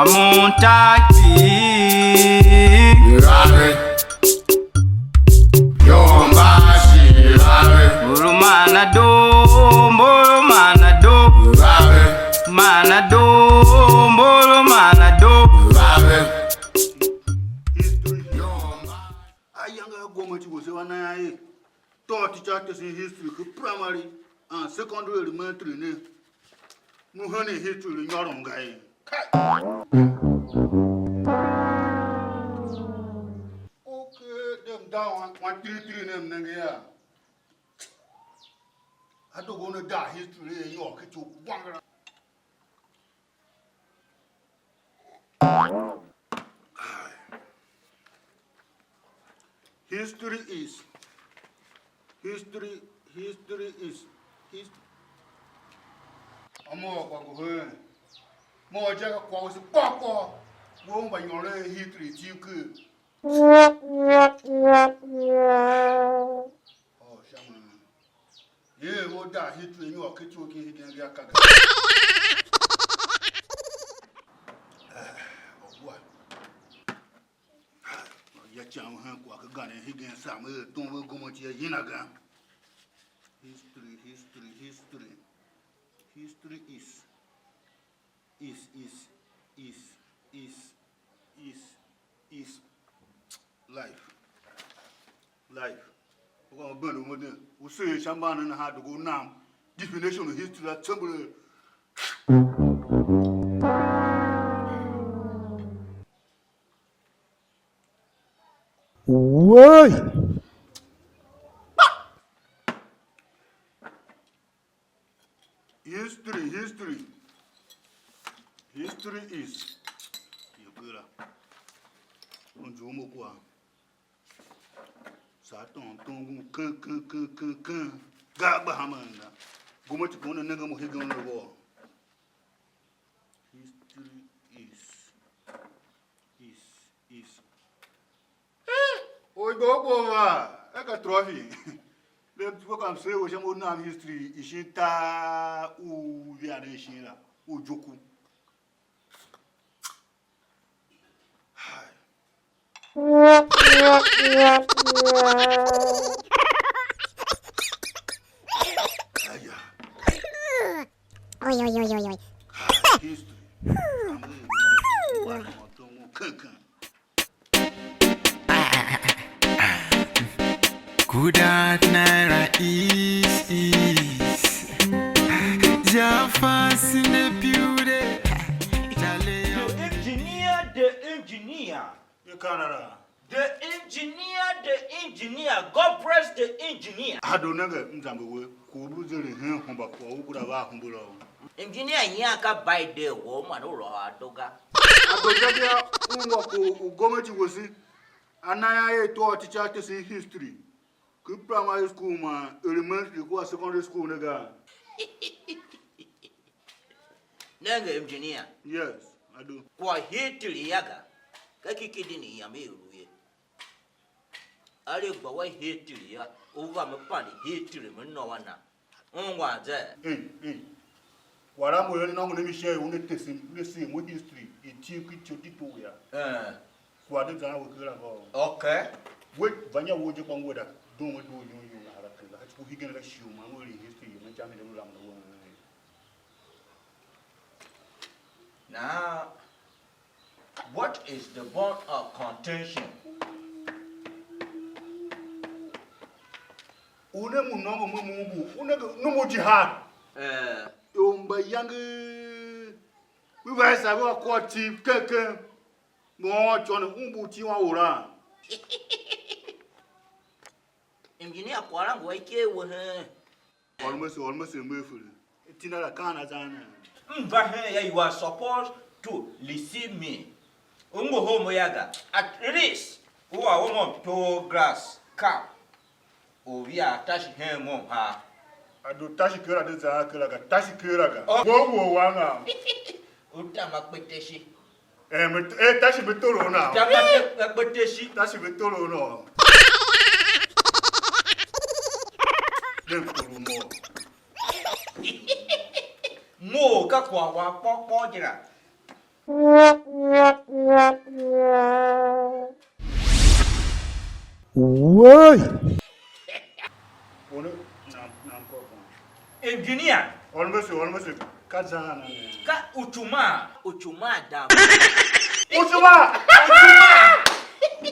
Amontaki Rave Yombashi Rave Manado Rave Manado Manado Rave History ayanga government was one eye taught teachers in history primary and secondary elementary ne no honey history nyoron guy okay them down 133 name nanga I don't want to die history in York to one. History is Amo kwa kuhe mo jaga kwa usi pako wo mba nyore history chiku oh shama ye wo da history ni o kitu ki higen ga kaga ya chang han kwa ka gane higen sam e ton wo gomo ti yina ga history is life ko ba no mo de o se shamba na ha do go nam definition of history that temple Why? History is yobura onjumo kwa sa ton kan ga ba hamanda gomo ti kono nanga mo hegan no bo history is oi go wa e ka trophy le tu ko am se wo jamo na history ishita u via de shira u joku Oi. history Good art naira is Jafas in the beauty The engineer. you canada The engineer. God bless the engineer. adonanga nzambe we ko ruzere hen homba ko ubura ba humburo Engineer yaka by the woman or adoga. adojadia unwa ko ugometi wosi anaya e to teacher to see history ku primary school ma elementary ko secondary school nega Nanga engineer. yes I do Kwa hitili yaga. Kaki kidini ya meruye. Ali kwa hitili ya. Uwa mpani hitili mno wana. Unwaze. wara mo yoni nangu nemi share une tesi le see mo history iti ku tito ya kwa de zana wukira go Okay. we banya woje kwa ngoda do mo do yo na haraka la ku higen la shiu ma mo history ma jami de lam na wona Now, what is the bond of contention? une mu no mo mu une no mo jihad omba yangi we va savoir quoi ti quelqu'un mo chone umbu ti wa ora Engineer kwarangu waike he. almost me fulu tina la kana zana You are supposed to listen me. Ungo homo yaga. At least, who are woman to grass, cow. Oh, we are touching him on her. ado tashi kira de za kira ga tashi kira ga wo wanga Utama kweteshi. tashi betolo na Utama kweteshi. tashi betolo no dem tolo mo Mo kakwa wa pokpojira. Why? Engineer. Almost. Kazana. Ka uchuma dam. Uchuma.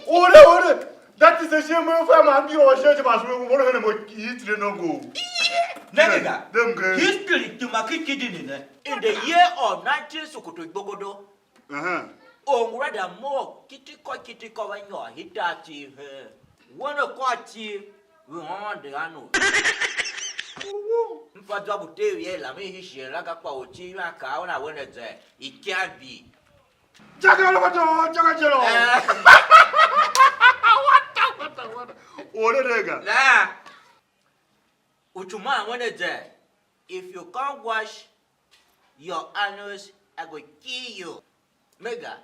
Ore. That is the same way for my dear church about we want to eat the no go. Nega. History to Makikidin in the year of 19 Sokoto Bogodo. Oh, rather more kitty when you are Hitachi. One of quality we want the annual. For double day, I mean, he share like a poetry, like I went there. It can't be. Jacalo. What? Nah. Uchuma went there. If you can't wash your anus, I will kill you. Mega.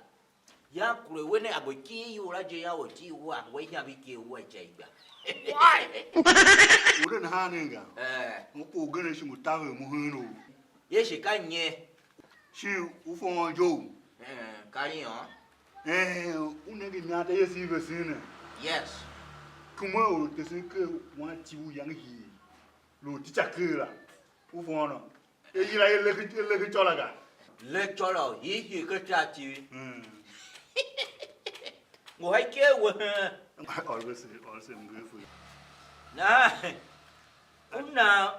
Yakure, when I will kill you, Raja, or T1, wait, I will kill what why? Wouldn't Haninga. Mupu Ganesh Mutavi Muhino. Yes, she can, ye. She, Ufon Joe. Carry on. Unagata is even seen. Yes. Kumo, the sinker, one two young he. Luticakura. Ufon. You like a cholaga. Lecturer, he could touch you. Why care with her? Always good for you. Nah. Una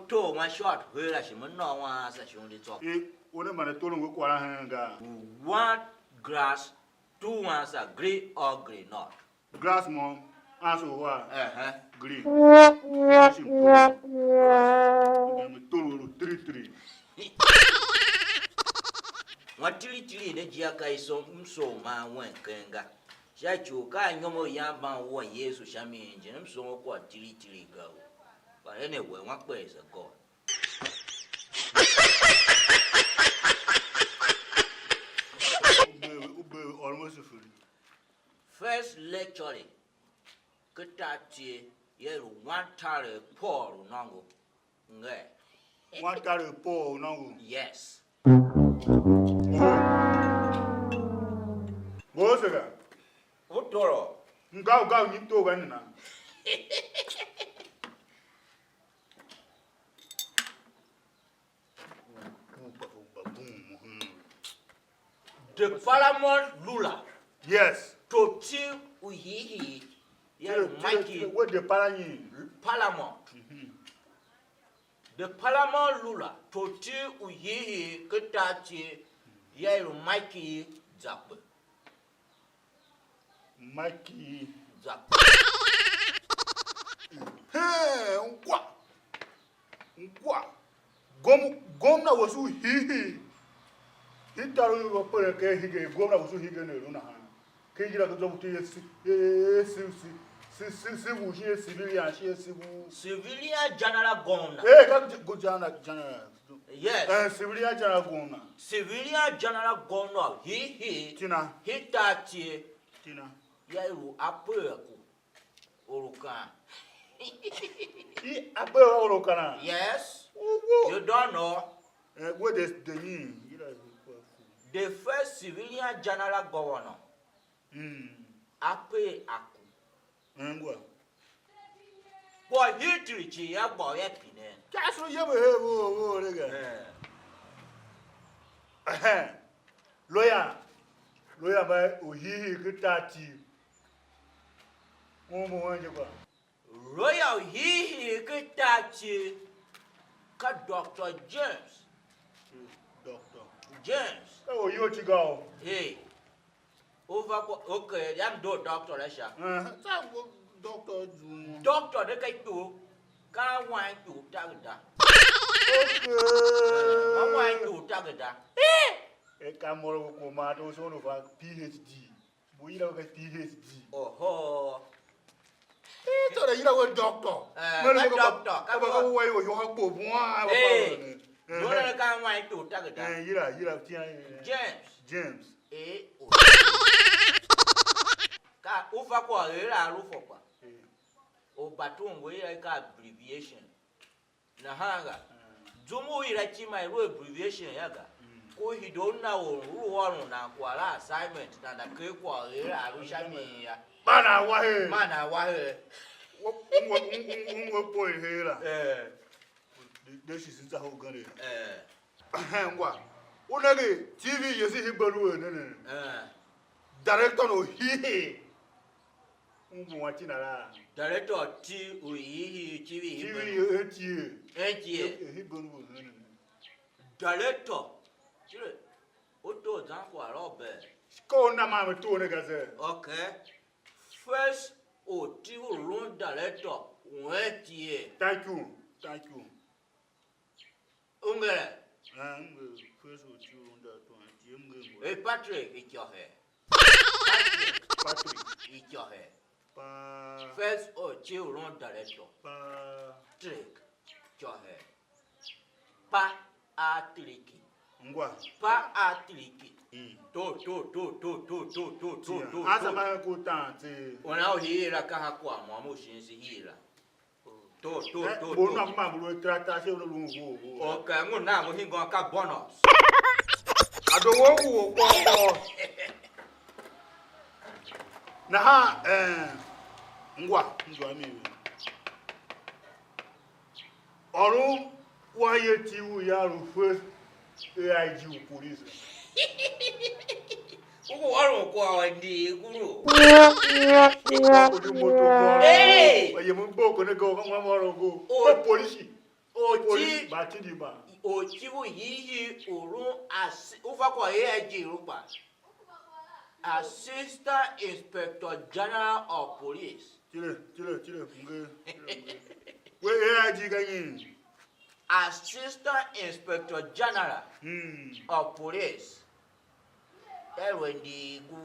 to my short where she may know once that she only talk. What am I told him? One grass, two ones are green or green not. Grass, mom. Answer what? Green. I'm told 3. What tilly the Giaca is so man went kenga. Shachu can no more yamba 1 year so shami engine, so what tilly go. But anyway, one place a god. Almost full. First lecturing. Kutati, yellow 1 tare poor nango. One carry Paul, no. Yes. What's it? What Toro? Go, you to win now. The Paramount Lula. Yes. To chill uhihi. Yeah, Mikey. What the Paramount? The Paramount Lula. To chill uhihi. Kutachi. Yeah, Mikey Zap. Mikey Zap. Hey, what? Gomna was who he. He told you to put a cake. He gave Gomna was who he gave Luna. Can you like a job to civilian? Civilian General Gona. Hey, good General. Yes. Civilian General Gona. Civilian General Gona. He. Tina. He tati. Tina. Yaru apple. Oruka. He a Oruka. Yes. You don't know. What is the name? The first civilian general governor. Ape Aku. And what? Boy, he treats you a boy at Pine. That's what you ever heard. Lawyer by Uhi Kitati. Royal he could touch you. Cut Dr. James. James. Oh, you to go. Hey. Okay, I'm do Dr. Resha. Doctor, the guy too. Can't want to Tagada. I want to Tagada. A camera tomatoes on of a PhD. We don't get PhD. Oh, you know what, doctor? Doctor, come away with your hope. Hey, you can't want to Tagada. You have James. Ufa kwa era rufo kwa. O batum we like abbreviation. Na hanga. Jumu ira chima ro abbreviation yaga. he don't know who on na kwala assignment na da ke kwa era arusha mi ya Mana wahe. mana wa he Boy here. This is the whole gun. Ngwa. Unage TV yesi hibalu ne. Director no hi. Ngwati na la. Director T uyihi TV hibalu ne. Director chile oto dan kwa robe Ko na ma to ne gaze. okay first oti run director wetie Thank you. ungere First o ti on that one. hey Patrick it's your hair Patrick it's your hair first oti run director Patrick your hair pa atliki Ngwa. pa atliki to Asa ma ko tante. ona ohira ka hakwa mo shinzi hira to Bo na ma bu trata se no lu go. okay nguna mo hingo ka bonus Adowo wo ko. Na ha ngwa mi. Ọ̀run wáyé tí wù ya ru first AIG police. Ugo waro kwa ndi guru. Hey! Oye mo gbo ko ne go kan mo ro go. O police. Oji Ba ti di ba. oji wo yiyi orun as ufa kwa AIG rupa. Assistant Inspector General of Police. Chile nge. We AIG ganyin. Assistant Inspector General of Police. Ewe ndi gu.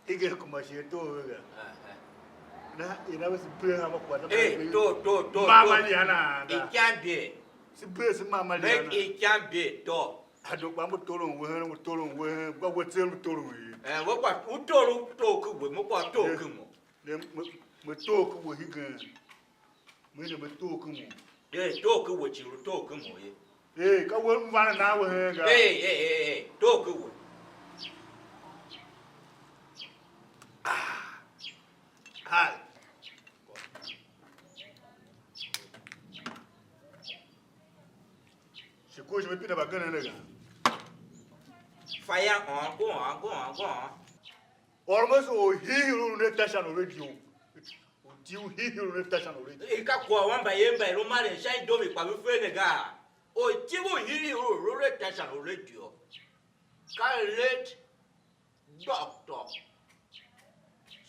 Ige kuma she to ga. Na ina ba sibre ha kwa na. To. Mama liana. It can be. Sibre si mama liana. Make it can be to. Adokwa mo toro we gba we tell mo toro we. Wo kwa utoro to ku we mo kwa to ku mo. Me to ku we higan. Me ne me to ku mo. To ku we chiru to ku mo ye. Ka we mwana na we ga. To ku we. Hi. Je couche me pina bagana nega. Fire on, go on. Almost o hiru ne tashan radio. O tiu hiru ne tashan radio. Ika kwa wamba yemba ro mare shine do me pa we fe nega. O tiwo hiru ro re tashan radio. Ka late doctor.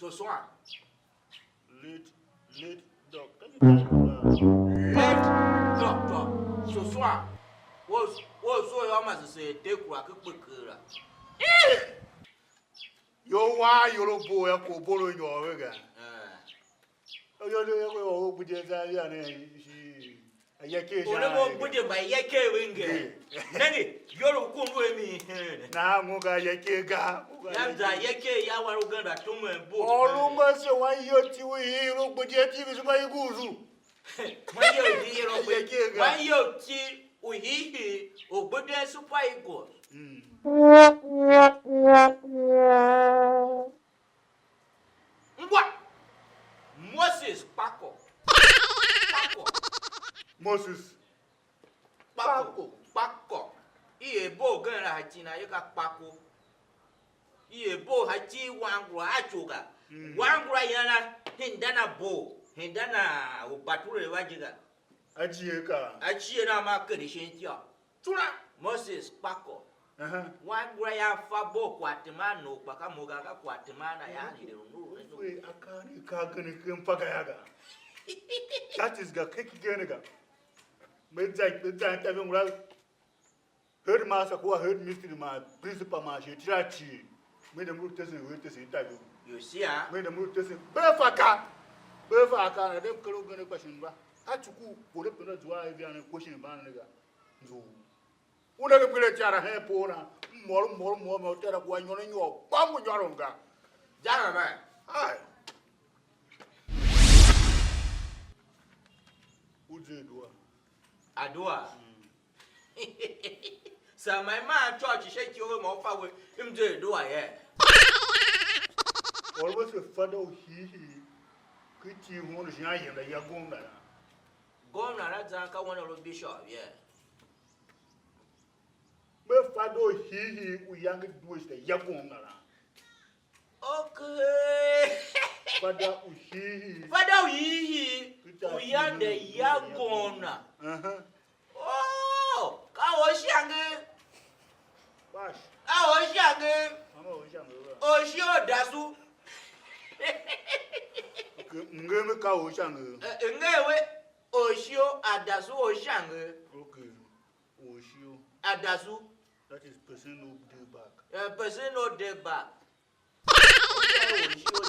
Ce soir. Late doctor. Late doctor. Ce soir. Was so your must say take work quickly. Yo wa yo lo bo e ko bolo yo we ga. Yo le ko o buje za ya ne shi ayake sha. Ona mo buje ba yake winge. Nani yo lo ku mo mi. Na mo ga yake ga. Ya za yake ya waru ganda tumo bo. Olunga se wa yo ti wi ro buje ti bi so ba iguzu. Why you ti uhihi ogbode Super Eagles. Ngwa Moses Pako. Moses Pako. Iye bo ganra hatina yeka Pako. Iye bo hati wangura achuga. Wangura yana hindana bo. Hindana ubature wajiga. Ajiye na makani shentia. Tuna Moses Pako. Wangura ya fabo kwa timano paka mogaga kwa timana yani nuru. We akani kagani kempaka yaga. That is ga keki genega. Medza tabe ngura. Heard master ko heard mystery ma principal ma she trachi. Me dem ru tese we tese interview. You see ah? Me dem ru tese befaka na dem kero gane question ba. Atuku pole pele zuwa evi an question ba nega. Nzo. Una ke pele chara he pona. Mor me otera kwa nyono nyo. Pa mu nyoro nga. Jara ba. Ai. Uze doa. Adua. So my man church shake you more far with him do I yeah. Always a father he could you want to shine the Yagona. Go na Zanka one of the bishop, yeah. But father he we young do is the Yagona. Okay. Father he we are the Yagona. Oh, I was young. Bash. I was young. Oh, sure, Dasu. Ngame Oshang. Ngewe, Oshio, Adasu, Oshang. Okay. Oshio. Adasu. That is person no day back. Person no day back. Oshio